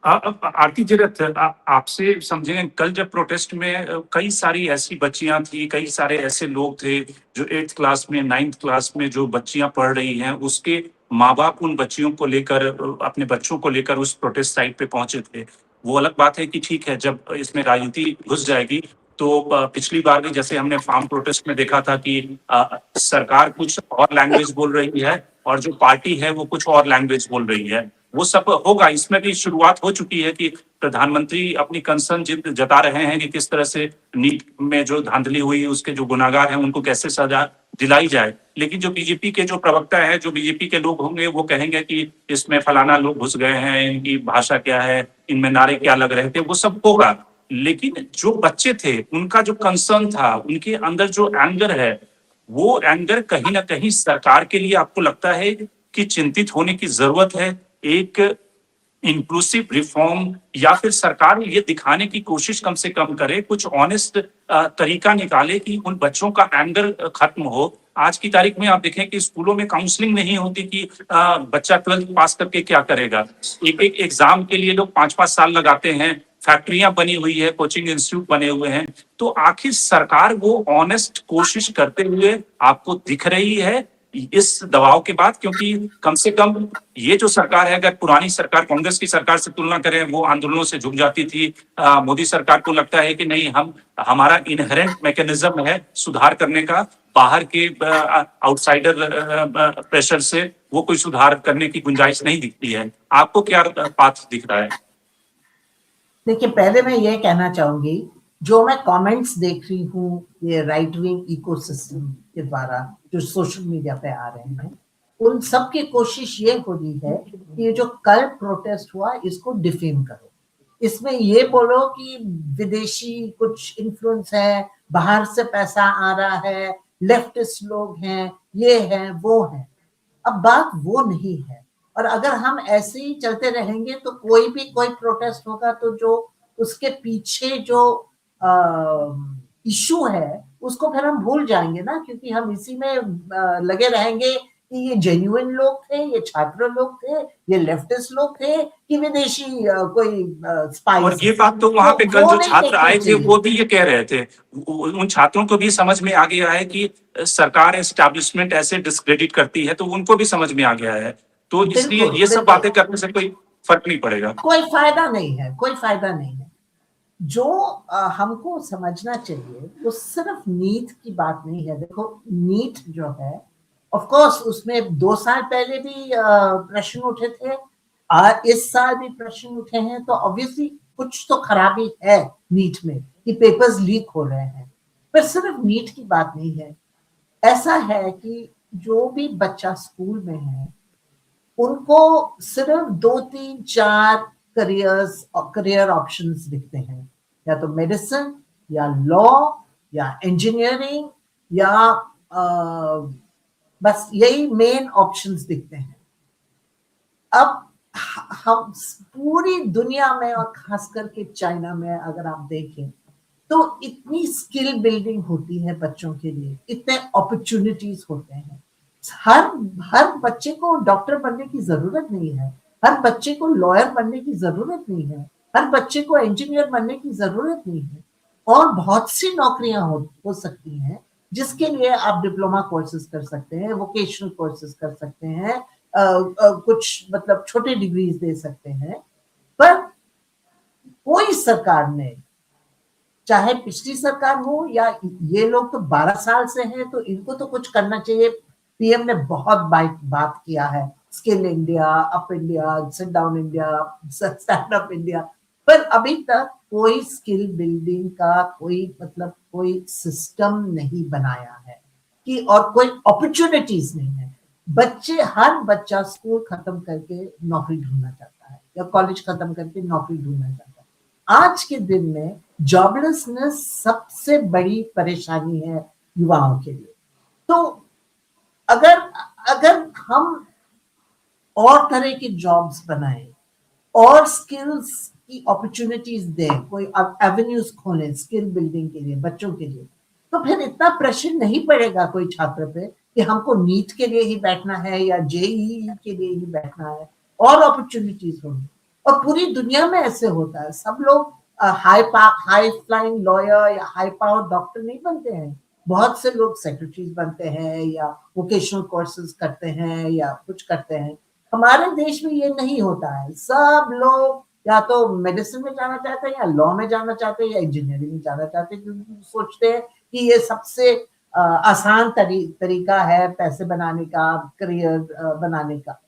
आरती जीरथ, आपसे समझेंगे, कल जब प्रोटेस्ट में कई सारी ऐसी बच्चियां थी, कई सारे ऐसे लोग थे जो 8th क्लास में, 9th क्लास में जो बच्चियां पढ़ रही हैं, उसके माँ बाप उन बच्चियों को लेकर, अपने बच्चों को लेकर उस प्रोटेस्ट साइट पे पहुंचे थे। वो अलग बात है कि ठीक है, जब इसमें राजनीति घुस जाएगी तो पिछली बार भी जैसे हमने फार्म प्रोटेस्ट में देखा था कि सरकार कुछ और लैंग्वेज बोल रही है और जो पार्टी है वो कुछ और लैंग्वेज बोल रही है, वो सब होगा। इसमें भी शुरुआत हो चुकी है कि प्रधानमंत्री अपनी कंसर्न जता रहे हैं कि किस तरह से नीट में जो धांधली हुई उसके जो गुनाहगार हैं उनको कैसे सजा दिलाई जाए। लेकिन जो बीजेपी के जो प्रवक्ता है, जो बीजेपी के लोग होंगे, वो कहेंगे कि इसमें फलाना लोग घुस गए हैं, इनकी भाषा क्या है, इनमें नारे क्या लग रहे थे, वो सब होगा। लेकिन जो बच्चे थे उनका जो कंसर्न था, उनके अंदर जो एंगर है, वो एंगर कहीं ना कहीं सरकार के लिए आपको लगता है कि चिंतित होने की जरूरत है? एक इंक्लूसिव रिफॉर्म, या फिर सरकार ये दिखाने की कोशिश कम से कम करे, कुछ ऑनेस्ट तरीका निकाले कि उन बच्चों का एंगर खत्म हो। आज की तारीख में आप देखें कि स्कूलों में काउंसलिंग नहीं होती कि बच्चा 12th पास करके क्या करेगा। एक एक एग्जाम के लिए लोग 5-5 साल लगाते हैं, फैक्ट्रियां बनी हुई है, कोचिंग इंस्टीट्यूट बने हुए हैं। तो आखिर सरकार वो ऑनेस्ट कोशिश करते हुए आपको दिख रही है इस दबाव के बाद? क्योंकि कम से कम ये जो सरकार है, अगर पुरानी सरकार कांग्रेस की सरकार से तुलना करें, वो आंदोलनों से झुक जाती थी। मोदी सरकार को लगता है कि नहीं, हमारा इनहेरेंट मैकेनिज्म है सुधार करने का, बाहर के आउटसाइडर प्रेशर से वो कोई सुधार करने की गुंजाइश नहीं दिखती है। आपको क्या पाथ दिख रहा है? देखिए, पहले मैं ये कहना चाहूंगी, जो मैं कमेंट्स देख रही हूँ ये राइट विंग इकोसिस्टम के द्वारा जो सोशल मीडिया पे आ रहे हैं, उन सब की कोशिश ये हो रही है कि ये जो कल प्रोटेस्ट हुआ इसको डिफेम करो, इसमें ये बोलो कि विदेशी कुछ इन्फ्लुएंस है, बाहर से पैसा आ रहा है, लेफ्टिस्ट लोग हैं, ये हैं वो हैं। अब बात वो नहीं है। और अगर हम ऐसे ही चलते रहेंगे तो कोई भी कोई प्रोटेस्ट होगा तो जो उसके पीछे जो इशू है उसको फिर हम भूल जाएंगे ना, क्योंकि हम इसी में लगे रहेंगे कि ये जेन्युइन लोग थे, ये छात्र लोग थे, ये लेफ्टिस्ट लोग थे कि विदेशी कोई स्पाइस। और ये बात तो वहां पे कल जो छात्र आए थे वो भी ये कह रहे थे, उन छात्रों को भी समझ में आ गया है कि सरकार एस्टैब्लिशमेंट ऐसे डिस्क्रेडिट करती है, तो उनको भी समझ में आ गया है। तो इसलिए ये सब बातें करने से कोई फर्क नहीं पड़ेगा, कोई फायदा नहीं है, कोई फायदा नहीं है। जो हमको समझना चाहिए वो सिर्फ नीट की बात नहीं है। देखो, नीट जो है, ऑफ कोर्स उसमें 2 साल पहले भी प्रश्न उठे थे, इस साल भी प्रश्न उठे हैं, तो ऑब्वियसली कुछ तो खराबी है नीट में कि पेपर्स लीक हो रहे हैं। पर सिर्फ नीट की बात नहीं है। ऐसा है कि जो भी बच्चा स्कूल में है उनको सिर्फ 2-3-4 करियर ऑप्शंस दिखते हैं, या तो मेडिसिन या लॉ या इंजीनियरिंग या बस यही मेन ऑप्शंस दिखते हैं। अब हम पूरी दुनिया में और खास करके चाइना में अगर आप देखें तो इतनी स्किल बिल्डिंग होती है बच्चों के लिए, इतने अपॉर्चुनिटीज होते हैं। हर बच्चे को डॉक्टर बनने की जरूरत नहीं है, हर बच्चे को लॉयर बनने की जरूरत नहीं है, हर बच्चे को इंजीनियर बनने की जरूरत नहीं है। और बहुत सी नौकरियां हो सकती हैं जिसके लिए आप डिप्लोमा कोर्सेज कर सकते हैं, वोकेशनल कोर्सेज कर सकते हैं, कुछ मतलब छोटे डिग्रीज दे सकते हैं। पर कोई सरकार ने चाहे पिछली सरकार हो या ये लोग तो 12 साल से हैं, तो इनको तो कुछ करना चाहिए। पीएम ने बहुत बात किया है, skill India, up India, sit down India, stand up India, पर अभी तक कोई स्किल बिल्डिंग का कोई सिस्टम नहीं बनाया है कि, और कोई अपॉर्चुनिटीज नहीं है। हर बच्चा स्कूल खत्म करके नौकरी ढूंढना चाहता है या कॉलेज खत्म करके नौकरी ढूंढना चाहता है। आज के दिन में जॉबलेसनेस सबसे बड़ी परेशानी है युवाओं के लिए। तो अगर हम और तरह के जॉब्स बनाएं और स्किल्स की अपॉर्चुनिटीज दें, कोई एवेन्यूज खोलें स्किल बिल्डिंग के लिए बच्चों के लिए, तो फिर इतना प्रेशर नहीं पड़ेगा कोई छात्र पे कि हमको नीट के लिए ही बैठना है या जेईई के लिए ही बैठना है, और अपॉर्चुनिटीज होंगी। और पूरी दुनिया में ऐसे होता है, सब लोग हाई फ्लाइंग लॉयर या हाई पावर डॉक्टर नहीं बनते हैं। बहुत से लोग सेक्रेटरीज बनते हैं या वोकेशनल कोर्सेज करते हैं या कुछ करते हैं। हमारे देश में ये नहीं होता है। सब लोग या तो मेडिसिन में जाना चाहते हैं या लॉ में जाना चाहते हैं या इंजीनियरिंग में जाना चाहते हैं, क्योंकि सोचते हैं कि ये सबसे आसान तरीका है पैसे बनाने का, करियर बनाने का।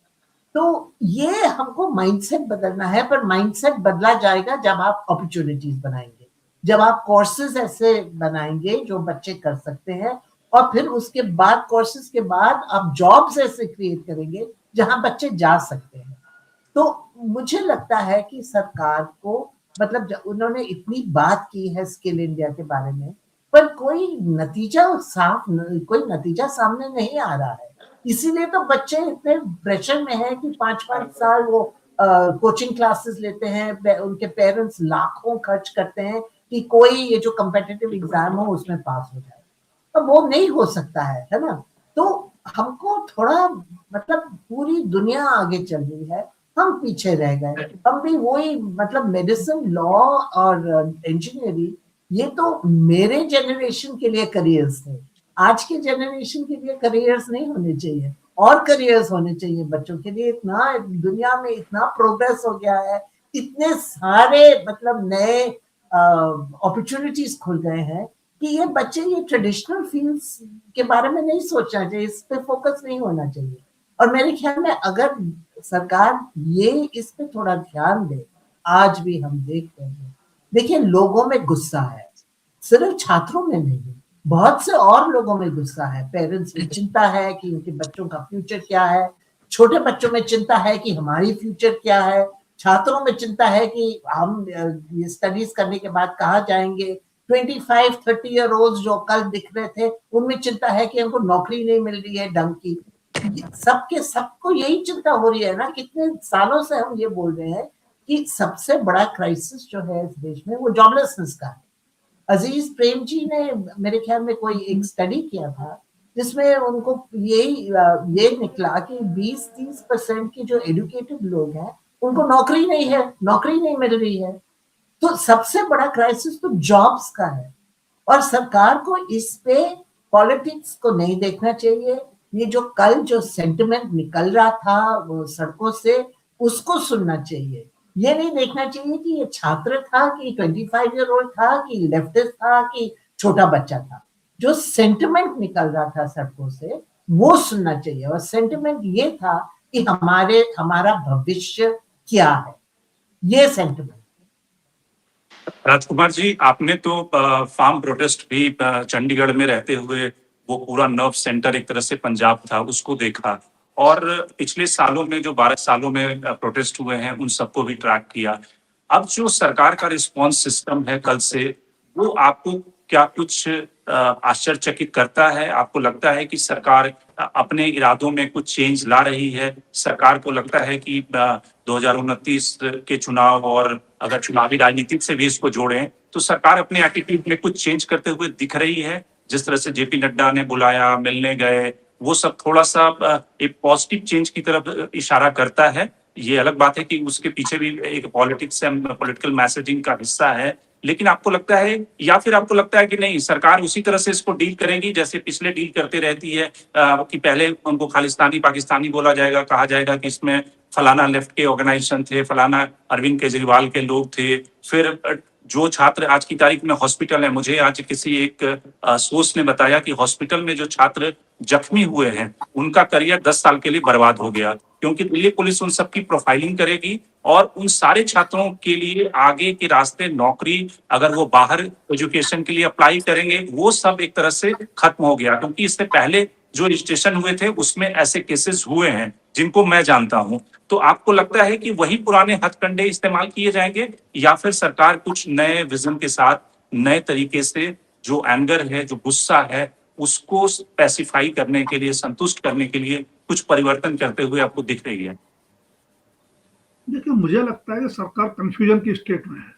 तो ये हमको माइंडसेट बदलना है, पर माइंडसेट बदला जाएगा जब आप अपॉर्चुनिटीज बनाएंगे, जब आप कोर्सेज ऐसे बनाएंगे जो बच्चे कर सकते हैं, और फिर उसके बाद कोर्सेज के बाद आप जॉब्स ऐसे क्रिएट करेंगे जहां बच्चे जा सकते हैं। तो मुझे लगता है कि सरकार को, मतलब उन्होंने इतनी बात की है स्किल इंडिया के बारे में, पर कोई नतीजा सामने नहीं आ रहा है। इसीलिए तो बच्चे इतने प्रेशर में हैं कि 5-5 साल वो कोचिंग क्लासेस लेते हैं, उनके पेरेंट्स लाखों खर्च करते हैं कि कोई ये जो कम्पिटिटिव एग्जाम हो उसमें पास हो जाए। अब वो नहीं हो सकता है ना। तो हमको थोड़ा, मतलब पूरी दुनिया आगे चल रही है, हम पीछे रह गए। हम भी वही, मतलब मेडिसिन, लॉ और इंजीनियरिंग, ये तो मेरे जनरेशन के लिए करियर्स थे। आज के जनरेशन के लिए करियर्स नहीं होने चाहिए, और करियर्स होने चाहिए बच्चों के लिए। इतना दुनिया में इतना प्रोग्रेस हो गया है, इतने सारे मतलब नए अपॉर्चुनिटीज खुल गए हैं कि ये बच्चे ये ट्रेडिशनल फील्ड्स के बारे में नहीं सोचना चाहिए, इस पे फोकस नहीं होना चाहिए। और मेरे ख्याल में अगर सरकार ये इस पे थोड़ा ध्यान दे, आज भी हम देखते हैं, देखिए लोगों में गुस्सा है, सिर्फ छात्रों में नहीं, बहुत से और लोगों में गुस्सा है। पेरेंट्स में चिंता है कि उनके बच्चों का फ्यूचर क्या है, छोटे बच्चों में चिंता है कि हमारी फ्यूचर क्या है, छात्रों में चिंता है कि हम ये स्टडीज करने के बाद कहाँ जाएंगे। 25-30 ईयर ओल्ड जो कल दिख रहे थे, उनमें चिंता है कि हमको नौकरी नहीं मिल रही है ढंग की। सबको यही चिंता हो रही है ना। कितने सालों से हम ये बोल रहे हैं कि सबसे बड़ा क्राइसिस जो है इस देश में वो जॉबलेसनेस का है। अजीज प्रेम जी ने मेरे ख्याल में कोई एक स्टडी किया था जिसमें उनको ये निकला कि 20-30% के जो एजुकेटेड लोग हैं उनको नौकरी नहीं मिल रही है। तो सबसे बड़ा क्राइसिस तो जॉब्स का है, और सरकार को इस पे पॉलिटिक्स को नहीं देखना चाहिए। ये जो सेंटिमेंट निकल रहा था वो सड़कों से, उसको सुनना चाहिए। ये नहीं देखना चाहिए कि ये छात्र था कि 25 ईयर ओल्ड था कि लेफ्टिस्ट था कि छोटा बच्चा था। जो सेंटिमेंट निकल रहा था सड़कों से वो सुनना चाहिए, और सेंटिमेंट ये था कि हमारा भविष्य क्या है, ये सेंटिमेंट। राजकुमार जी, आपने तो फार्म प्रोटेस्ट भी चंडीगढ़ में रहते हुए, वो पूरा नर्व सेंटर एक तरह से पंजाब था, उसको देखा, और पिछले सालों में जो 12 सालों में प्रोटेस्ट हुए हैं उन सबको भी ट्रैक किया। अब जो सरकार का रिस्पांस सिस्टम है कल से, वो आपको क्या कुछ आश्चर्यचकित करता है? आपको लगता है कि सरकार अपने इरादों में कुछ चेंज ला रही है? सरकार को लगता है कि 2029 के चुनाव, और अगर चुनावी राजनीति से भी इसको जोड़ें, तो सरकार अपने एटीट्यूड में कुछ चेंज करते हुए दिख रही है? जिस तरह से जेपी नड्डा ने बुलाया, मिलने गए, वो सब थोड़ा सा एक पॉजिटिव चेंज की तरफ इशारा करता है। ये अलग बात है कि उसके पीछे भी एक पॉलिटिकल मैसेजिंग का हिस्सा है, लेकिन आपको लगता है, या फिर आपको लगता है कि नहीं, सरकार उसी तरह से इसको डील करेगी जैसे पिछले डील करते रहती है, कि पहले उनको खालिस्तानी पाकिस्तानी बोला जाएगा, कहा जाएगा कि इसमें फलाना लेफ्ट के ऑर्गेनाइजेशन थे, फलाना अरविंद केजरीवाल के लोग थे। फिर जो छात्र आज की तारीख में हॉस्पिटल है, मुझे आज किसी एक सोर्स ने बताया कि हॉस्पिटल में जो छात्र जख्मी हुए हैं उनका करियर 10 साल के लिए बर्बाद हो गया, क्योंकि दिल्ली पुलिस उन सबकी प्रोफाइलिंग करेगी और उन सारे छात्रों के लिए आगे के रास्ते, नौकरी, अगर वो बाहर एजुकेशन के लिए अप्लाई करेंगे, वो सब एक तरह से खत्म हो गया। क्योंकि इससे पहले जो रजिस्ट्रेशन हुए थे उसमें ऐसे केसेस हुए हैं जिनको मैं जानता हूं। तो आपको लगता है कि वही पुराने हथकंडे इस्तेमाल किए जाएंगे, या फिर सरकार कुछ नए विजन के साथ, नए तरीके से जो एंगर है, जो गुस्सा है, उसको स्पेसिफाई करने के लिए, संतुष्ट करने के लिए कुछ परिवर्तन करते हुए आपको दिख रही है? देखिए, मुझे लगता है कि सरकार कंफ्यूजन की स्टेट में है।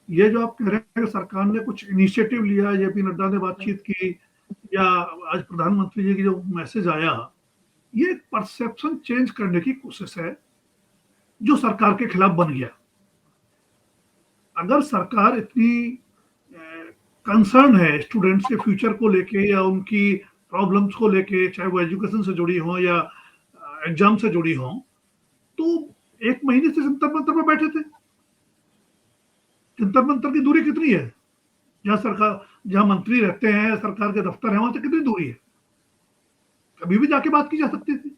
ये जो आप कह रहे हैं कि सरकार ने कुछ इनिशिएटिव लिया, जेपी नड्डा ने बातचीत की, या आज प्रधानमंत्री जी की जो मैसेज आया, ये एक परसेप्शन चेंज करने की कोशिश है जो सरकार के खिलाफ बन गया। अगर सरकार इतनी कंसर्न है स्टूडेंट्स के फ्यूचर को लेके या उनकी प्रॉब्लम्स को लेके, चाहे वो एजुकेशन से जुड़ी हो या एग्जाम से जुड़ी हो, तो 1 महीने से जंतर मंतर पर बैठे थे। जंतर मंतर की दूरी कितनी है? जहां मंत्री रहते हैं, सरकार के दफ्तर है, वहां से कितनी दूरी है? कभी भी जाके बात की जा सकती थी।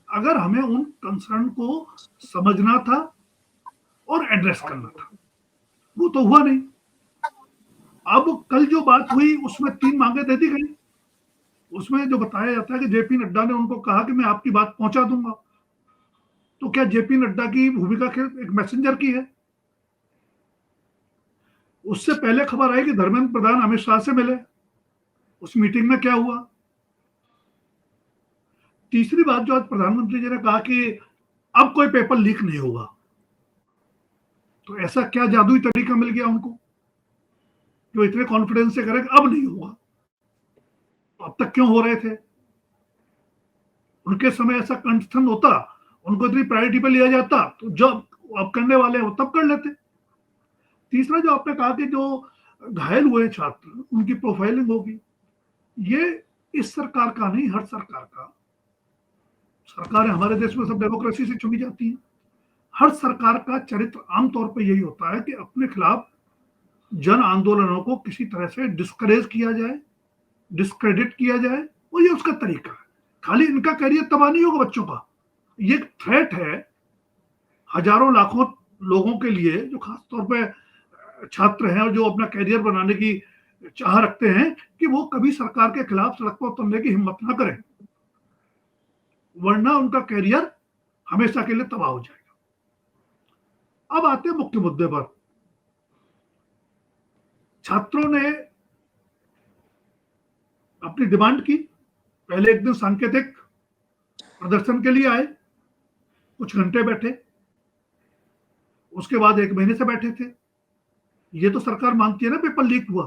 अगर हमें उन कंसर्न को समझना था और एड्रेस करना था, वो तो हुआ नहीं। अब कल जो बात हुई उसमें 3 मांगे दे दी गई। उसमें जो बताया जाता है कि जेपी नड्डा ने उनको कहा कि मैं आपकी बात पहुंचा दूंगा। तो क्या जेपी नड्डा की भूमिका एक मैसेंजर की है? उससे पहले खबर आई कि धर्मेंद्र प्रधान अमित शाह से मिले। उस मीटिंग में क्या हुआ? तीसरी बात जो आज प्रधानमंत्री जी ने कहा कि अब कोई पेपर लीक नहीं होगा, तो ऐसा क्या जादुई तरीका मिल गया उनको जो इतने कॉन्फिडेंस से करें कि अब नहीं होगा? तो अब तक क्यों हो रहे थे? उनके समय ऐसा कंठस्थन होता, उनको इतनी प्रायोरिटी पे लिया जाता, तो जब अब करने वाले हैं वो तब कर लेते। तीसरा जो आपने कहा कि जो घायल हुए छात्र, उनकी प्रोफाइलिंग होगी, ये इस सरकार का नहीं, हर सरकार का। सरकारें हमारे देश में सब डेमोक्रेसी से चुनी जाती हैं। हर सरकार का चरित्र आमतौर पर यही होता है कि अपने खिलाफ जन आंदोलनों को किसी तरह से डिस्करेज किया जाए, डिस्क्रेडिट किया जाए, और ये उसका तरीका है। खाली इनका करियर तबाह नहीं होगा बच्चों का, ये एक थ्रेट है हजारों लाखों लोगों के लिए जो खासतौर पे छात्र हैं और जो अपना करियर बनाने की चाह रखते हैं, कि वो कभी सरकार के खिलाफ सड़क पर उतरने की हिम्मत ना करें, वरना उनका करियर हमेशा के लिए तबाह हो जाएगा। अब आते हैं मुख्य मुद्दे पर। छात्रों ने अपनी डिमांड की। पहले एक दिन सांकेतिक प्रदर्शन के लिए आए, कुछ घंटे बैठे, उसके बाद 1 महीने से बैठे थे। ये तो सरकार मानती है ना पेपर लीक हुआ।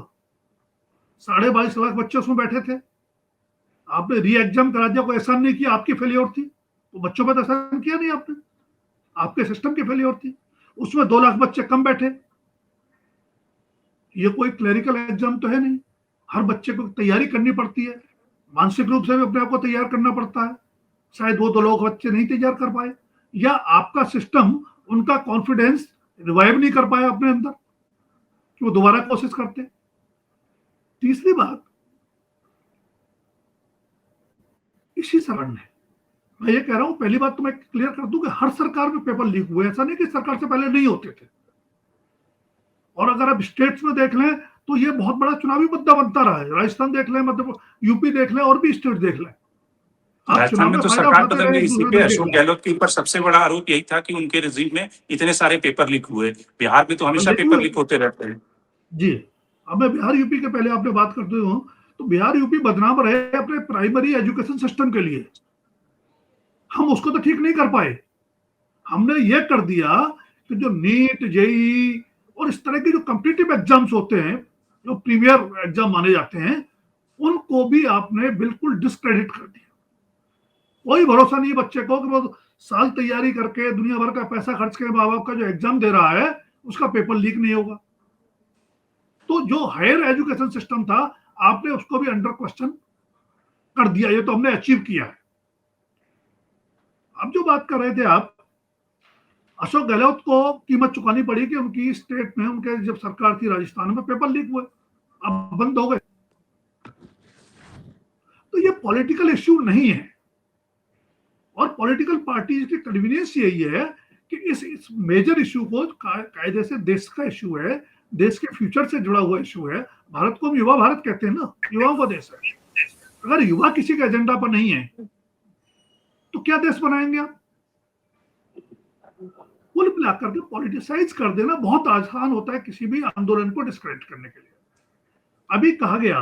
22.5 लाख बच्चे उसमें बैठे थे। आपने री एग्जाम करा दिया, कोई एहसान नहीं किया आपकी फेलियर थी, तो बच्चों पर तो एहसान किया नहीं आपने, आपके सिस्टम की फेलियर थी। उसमें 2 लाख बच्चे कम बैठे। ये कोई क्लरिकल एग्जाम तो है नहीं, हर बच्चे को तैयारी करनी पड़ती है, मानसिक रूप से भी अपने आप को तैयार करना पड़ता है। शायद वो 2 लाख बच्चे नहीं तैयार कर पाए, या आपका सिस्टम उनका कॉन्फिडेंस रिवाइव नहीं कर पाया अपने अंदर कि वो दोबारा कोशिश करते। तीसरी बात, इसी सरकार ने, मैं ये कह रहा हूं, पहली बात तो मैं क्लियर कर दूं कि हर सरकार में पेपर लीक हुए, ऐसा नहीं कि सरकार से पहले नहीं होते थे। और अगर आप स्टेट्स में देख लें तो ये बहुत बड़ा चुनावी मुद्दा बनता रहा है। राजस्थान देख लें, मतलब यूपी देख लें, और भी स्टेट देख लें। राजस्थान में तो सरकार बदल गई, इसी पे अशोक गहलोत के ऊपर सबसे बड़ा आरोप यही था कि उनके रिजीम में इतने सारे पेपर लीक हुए। बिहार में तो हमेशा पेपर लीक होते रहते हैं। जी, अब मैं बिहार यूपी के पहले आपने बात करते हो, तो बिहार यूपी बदनाम रहे अपने प्राइमरी एजुकेशन सिस्टम के लिए। हम उसको तो ठीक नहीं कर पाए। हमने ये कर दिया कि जो नीट, जेईई और इस तरह के जो कॉम्पिटिटिव एग्जाम्स होते हैं, जो प्रीमियर एग्जाम माने जाते हैं, उनको भी आपने बिल्कुल डिस्क्रेडिट कर दिया। कोई भरोसा नहीं बच्चे को कि वो साल तैयारी करके दुनिया भर का पैसा खर्च के माँ बाप का जो एग्जाम दे रहा है उसका पेपर लीक नहीं होगा। तो जो हायर एजुकेशन सिस्टम था, आपने उसको भी अंडर क्वेश्चन कर दिया। ये तो हमने अचीव किया है। अब जो बात कर रहे थे आप, अशोक गहलोत को कीमत चुकानी पड़ी कि उनकी स्टेट में, उनके जब सरकार थी राजस्थान में, पेपर लीक हुए, अब बंद हो गए। तो ये पॉलिटिकल इश्यू नहीं है, और पॉलिटिकल पार्टीज की कन्वीनियंस यही है कि इस मेजर इश्यू को कायदे से, देश का इश्यू है, देश के फ्यूचर से जुड़ा हुआ इश्यू है। भारत को हम युवा भारत कहते हैं ना, युवाओं का देश है। अगर युवा किसी के एजेंडा पर नहीं है तो क्या देश बनाएंगे आप? कुल मिलाकर के पॉलिटिसाइज कर देना बहुत आसान होता है किसी भी आंदोलन को डिस्क्रेडिट करने के लिए। अभी कहा गया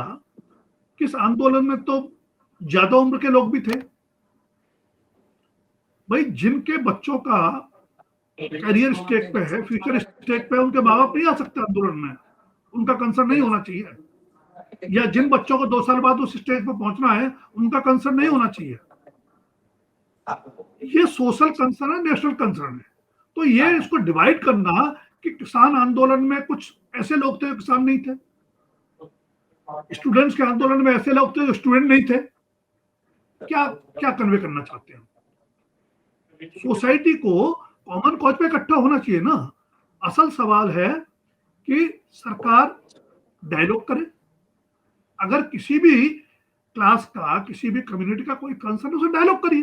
कि इस आंदोलन में तो ज्यादा उम्र के लोग भी थे। भाई, जिनके बच्चों का करियर स्टेक पे है, फ्यूचर स्टेक पे है, उनके माँ बाप नहीं आ सकते आंदोलन में, उनका कंसर्न नहीं होना चाहिए। या जिन बच्चों को 2 साल बाद उस स्टेज पर पहुंचना है, उनका कंसर्न नहीं होना चाहिए। ये सोशल कंसर्न है, नेशनल कंसर्न है। तो ये इसको डिवाइड करना कि किसान आंदोलन में कुछ ऐसे लोग थे जो किसान नहीं थे, स्टूडेंट्स के आंदोलन में ऐसे लोग थे जो स्टूडेंट नहीं थे, क्या क्या कन्वे करना चाहते हैं? सोसाइटी को कॉमन कॉज पे इकट्ठा होना चाहिए ना। असल सवाल है कि सरकार डायलॉग करे। अगर किसी भी क्लास का, किसी भी कम्युनिटी का कोई कंसर्न, उसे डायलॉग करिए।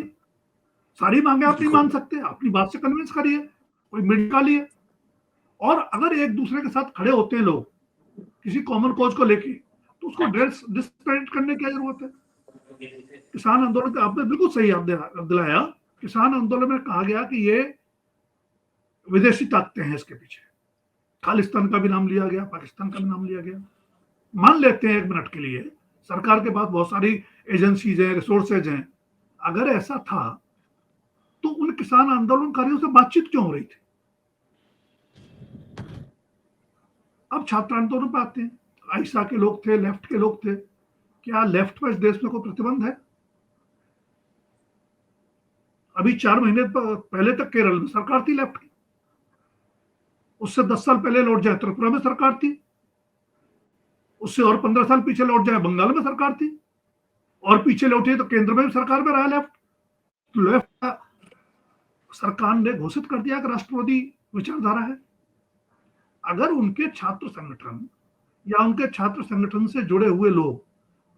सारी मांगे आप नहीं मान सकते, अपनी बात से कन्विंस करिए, कोई मिड निकालिए। और अगर एक दूसरे के साथ खड़े होते हैं लोग किसी कॉमन कॉज को लेके, तो उसको डिस्क्रेडिट करने की क्या जरूरत है? किसान आंदोलन का आपने बिल्कुल सही याद दिलाया। किसान आंदोलन में कहा गया कि ये विदेशी ताकतें हैं इसके पीछे। खालिस्तान का भी नाम लिया गया, पाकिस्तान का भी नाम लिया गया। मान लेते हैं एक मिनट के लिए, सरकार के पास बहुत सारी एजेंसीज हैं, रिसोर्सेज हैं। अगर ऐसा था तो उन किसान आंदोलनकारियों से बातचीत क्यों हो रही थी? अब छात्र आंदोलन पे आते हैं। आइसा के लोग थे, लेफ्ट के लोग थे। क्या लेफ्ट पर इस देश में कोई प्रतिबंध है? अभी 4 महीने पहले तक केरल में सरकार थी लेफ्ट की। उससे 10 साल पहले लौट जाए त्रिपुरा में सरकार थी। उससे और 15 साल पीछे लौट जाए बंगाल में सरकार थी। और पीछे लौटे तो केंद्र में भी सरकार में रहा लेफ्ट। सरकार ने घोषित कर दिया कि राष्ट्रवादी विचारधारा है। अगर उनके छात्र संगठन या उनके छात्र संगठन से जुड़े हुए लोग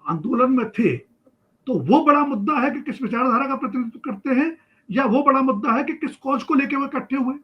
आंदोलन में थे, तो वो बड़ा मुद्दा है कि किस विचारधारा का प्रतिनिधित्व करते हैं, या वो बड़ा मुद्दा है कि किस कॉज को लेकर वो इकट्ठे हुए?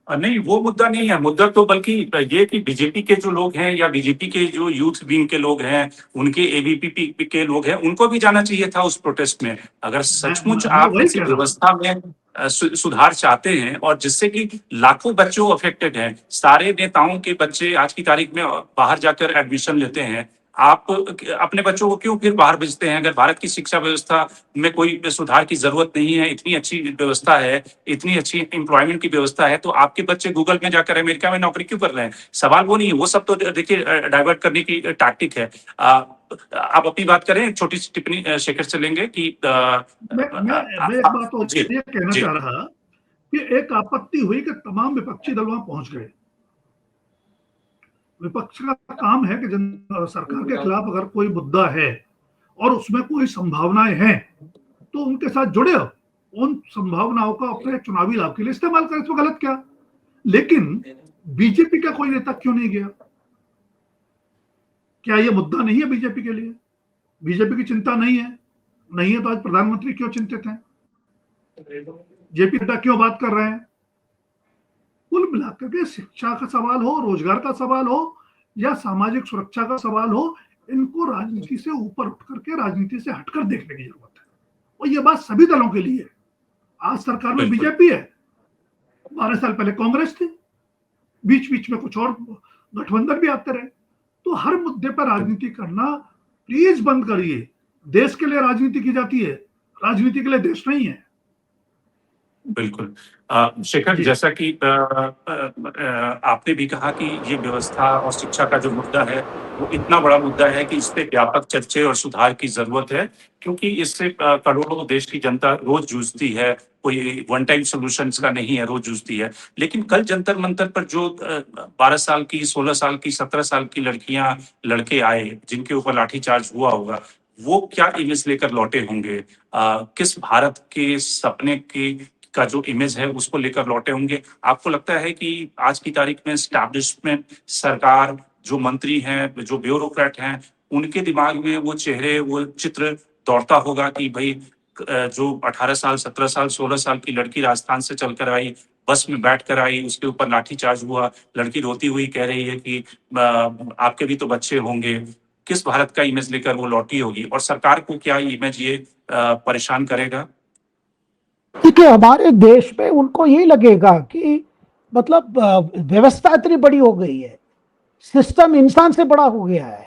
नहीं, वो मुद्दा नहीं है। मुद्दा तो बल्कि ये कि बीजेपी के जो लोग हैं या बीजेपी के जो यूथ विंग के लोग हैं, उनके एबीवीपी के लोग हैं, उनको भी जाना चाहिए था उस प्रोटेस्ट में। अगर सचमुच आप ऐसी व्यवस्था में सुधार चाहते हैं और जिससे कि लाखों बच्चों अफेक्टेड हैं, सारे नेताओं के बच्चे आज की तारीख में बाहर जाकर एडमिशन लेते हैं, आप अपने बच्चों को क्यों फिर बाहर भेजते हैं? अगर भारत की शिक्षा व्यवस्था में कोई सुधार की जरूरत नहीं है, इतनी अच्छी व्यवस्था है, इतनी अच्छी एम्प्लॉयमेंट की व्यवस्था है, तो आपके बच्चे गूगल में जाकर अमेरिका में नौकरी क्यों कर रहे हैं? सवाल वो नहीं है। वो सब तो देखिए डाइवर्ट करने की टैक्टिक है। आप अपनी बात करें, एक छोटी सी टिप्पणी शेखर से लेंगे कि मैं एक बात और ये कहना चाह रहा कि एक आपत्ति हुई कि तमाम विपक्षी दल वहां पहुंच गए। विपक्ष का काम है कि सरकार के खिलाफ अगर कोई मुद्दा है और उसमें कोई संभावनाएं हैं, तो उनके साथ जुड़े, उन संभावनाओं का अपने चुनावी लाभ के लिए इस्तेमाल करें। इसमें गलत क्या? लेकिन बीजेपी का कोई नेता क्यों नहीं गया? क्या ये मुद्दा नहीं है बीजेपी के लिए? बीजेपी की चिंता नहीं है? नहीं है तो आज प्रधानमंत्री क्यों चिंतित हैं? जेपी नड्डा क्यों बात कर रहे हैं? कुल मिलाकर के शिक्षा का सवाल हो, रोजगार का सवाल हो, या सामाजिक सुरक्षा का सवाल हो, इनको राजनीति से ऊपर उठ करके, राजनीति से हटकर देखने की जरूरत है। और ये बात सभी दलों के लिए है। आज सरकार में बीजेपी है, 12 साल पहले कांग्रेस थी, बीच बीच में कुछ और गठबंधन भी आते रहे। तो हर मुद्दे पर राजनीति करना प्लीज बंद करिए। देश के लिए राजनीति की जाती है, राजनीति के लिए देश नहीं है। बिल्कुल। शेखर, जैसा कि आपने भी कहा कि ये व्यवस्था और शिक्षा का जो मुद्दा है वो इतना बड़ा मुद्दा है कि इस पे व्यापक चर्चे और सुधार की जरूरत है, क्योंकि इससे करोड़ों देश की जनता रोज जूझती है। कोई वन टाइम सोल्यूशंस का नहीं है, रोज जूझती है। लेकिन कल जंतर मंतर पर जो 12 साल की, 16 साल की, 17 साल की लड़कियां, लड़के आए जिनके ऊपर लाठीचार्ज हुआ होगा, वो क्या इमेज लेकर लौटे होंगे, किस भारत के सपने के का जो इमेज है उसको लेकर लौटे होंगे? आपको लगता है कि आज की तारीख में एस्टैब्लिशमेंट, सरकार, जो मंत्री हैं, जो ब्यूरोक्रेट हैं, उनके दिमाग में वो चेहरे, वो चित्र दौड़ता होगा कि भाई जो 18 साल, 17 साल, 16 साल की लड़की राजस्थान से चलकर आई, बस में बैठकर आई, उसके ऊपर लाठीचार्ज हुआ, लड़की रोती हुई कह रही है कि आपके भी तो बच्चे होंगे। किस भारत का इमेज लेकर वो लौटी होगी और सरकार को क्या इमेज ये परेशान करेगा? देखिए, हमारे देश में उनको यही लगेगा कि मतलब व्यवस्था इतनी बड़ी हो गई है, सिस्टम इंसान से बड़ा हो गया है,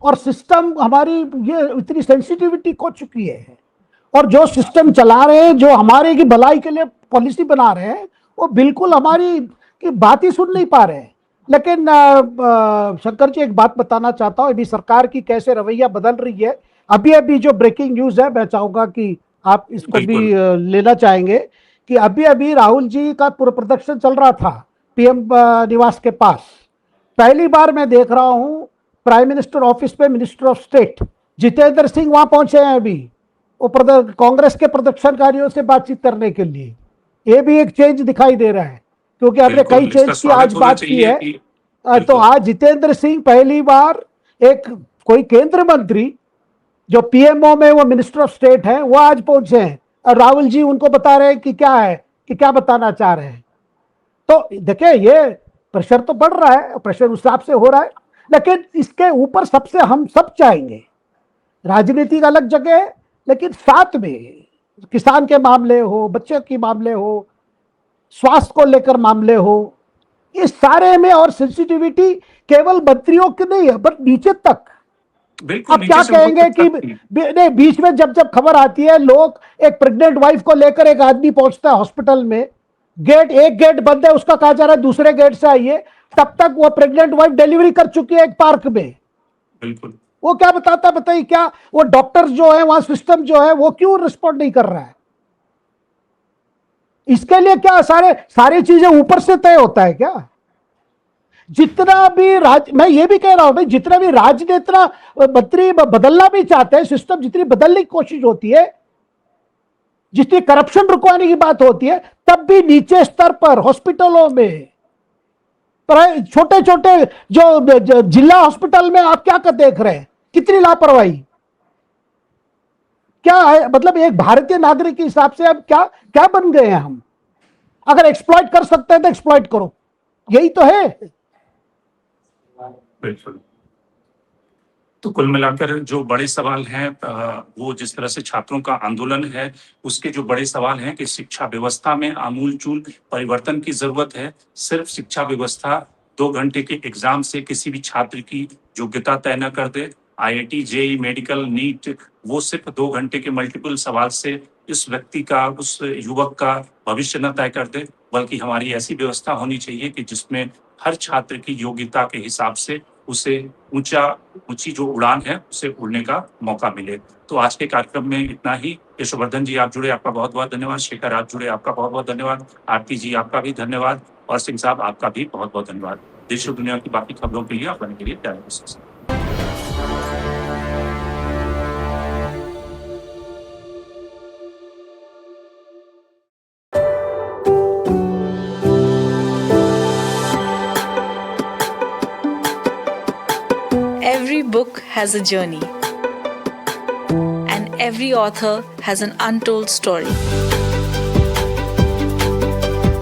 और सिस्टम हमारी ये इतनी सेंसिटिविटी खो चुकी है, और जो सिस्टम चला रहे हैं, जो हमारे की भलाई के लिए पॉलिसी बना रहे हैं, वो बिल्कुल हमारी की बात ही सुन नहीं पा रहे हैं। लेकिन शंकर जी, एक बात बताना चाहता हूँ, अभी सरकार की कैसे रवैया बदल रही है। अभी अभी जो ब्रेकिंग न्यूज है, मैं चाहूंगा कि आप इसको भी लेना चाहेंगे कि अभी अभी राहुल जी का पूरा प्रदर्शन चल रहा था पीएम निवास के पास। पहली बार मैं देख रहा हूं प्राइम मिनिस्टर ऑफिस पे minister of state Jitendra Singh वहां पहुंचे हैं अभी, वो कांग्रेस के प्रदर्शनकारियों से बातचीत करने के लिए। ये भी एक चेंज दिखाई दे रहा है, क्योंकि हमने कई चेंज की आज बात की है। तो आज जितेंद्र सिंह पहली बार, एक कोई केंद्र मंत्री जो पीएमओ में वो मिनिस्टर ऑफ स्टेट है, वो आज पहुंचे हैं और राहुल जी उनको बता रहे हैं कि क्या है, कि क्या बताना चाह रहे हैं। तो देखिए, ये प्रेशर तो बढ़ रहा है, प्रेशर उस हिसाब से हो रहा है, लेकिन इसके ऊपर सबसे हम सब चाहेंगे, राजनीति का अलग जगह है, लेकिन साथ में किसान के मामले हो, बच्चों के मामले हो, स्वास्थ्य को लेकर मामले हो, इस सारे में और सेंसिटिविटी केवल मंत्रियों की नहीं है, बट नीचे तक। अब क्या कहेंगे कि नहीं, बीच में जब जब खबर आती है, लोग एक प्रेग्नेंट वाइफ को लेकर एक आदमी पहुंचता है हॉस्पिटल में, एक गेट बंद है, उसका कहा जा रहा है दूसरे गेट से आइए, तब तक वो प्रेग्नेंट वाइफ डिलीवरी कर चुकी है एक पार्क में। बिल्कुल, वो क्या बताता, बताइए, क्या वो डॉक्टर जो है, वहां सिस्टम जो है, वो क्यों रिस्पॉन्ड नहीं कर रहा है? इसके लिए क्या सारी चीजें ऊपर से तय होता है क्या? जितना भी मैं ये भी कह रहा हूं भाई, जितना भी राजनेता मंत्री बदलना भी चाहते हैं, सिस्टम जितनी बदलने की कोशिश होती है, जितनी करप्शन रुकवाने की बात होती है, तब भी नीचे स्तर पर हॉस्पिटलों में, छोटे छोटे जो जिला हॉस्पिटल में आप क्या कर देख रहे हैं, कितनी लापरवाही। क्या है मतलब, एक भारतीय नागरिक के हिसाब से अब क्या बन गए हैं हम? अगर एक्सप्लॉइट कर सकते हैं तो एक्सप्लॉइट करो, यही तो है। बिल्कुल। तो कुल मिलाकर जो बड़े सवाल हैं, वो जिस तरह से छात्रों का आंदोलन है, उसके जो बड़े सवाल हैं कि शिक्षा व्यवस्था में आमूलचूल परिवर्तन की जरूरत है। सिर्फ शिक्षा व्यवस्था 2 घंटे के एग्जाम से किसी भी छात्र की योग्यता तय न कर दे। IIT, JEE, मेडिकल, नीट, वो सिर्फ 2 घंटे के मल्टीपल सवाल से इस व्यक्ति का, उस युवक का भविष्य न तय कर दे, बल्कि हमारी ऐसी व्यवस्था होनी चाहिए कि जिसमें हर छात्र की योग्यता के हिसाब से उसे ऊंची जो उड़ान है, उसे उड़ने का मौका मिले। तो आज के कार्यक्रम में इतना ही। यशोवर्धन जी, आप जुड़े, आपका बहुत बहुत धन्यवाद। शेखर, आप जुड़े, आपका बहुत बहुत धन्यवाद। आरती जी, आपका भी धन्यवाद। और सिंह साहब, आपका भी बहुत बहुत धन्यवाद। देश और दुनिया की बाकी खबरों के लिए आप बने के लिए तैयार हो। Every book has a journey, and every author has an untold story.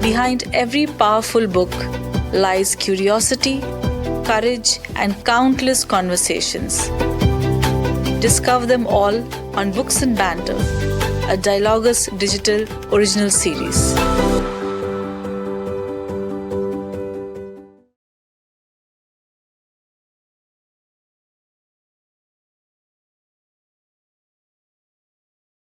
Behind every powerful book lies curiosity, courage, and countless conversations. Discover them all on Books and Banter, a Dialogus Digital original series.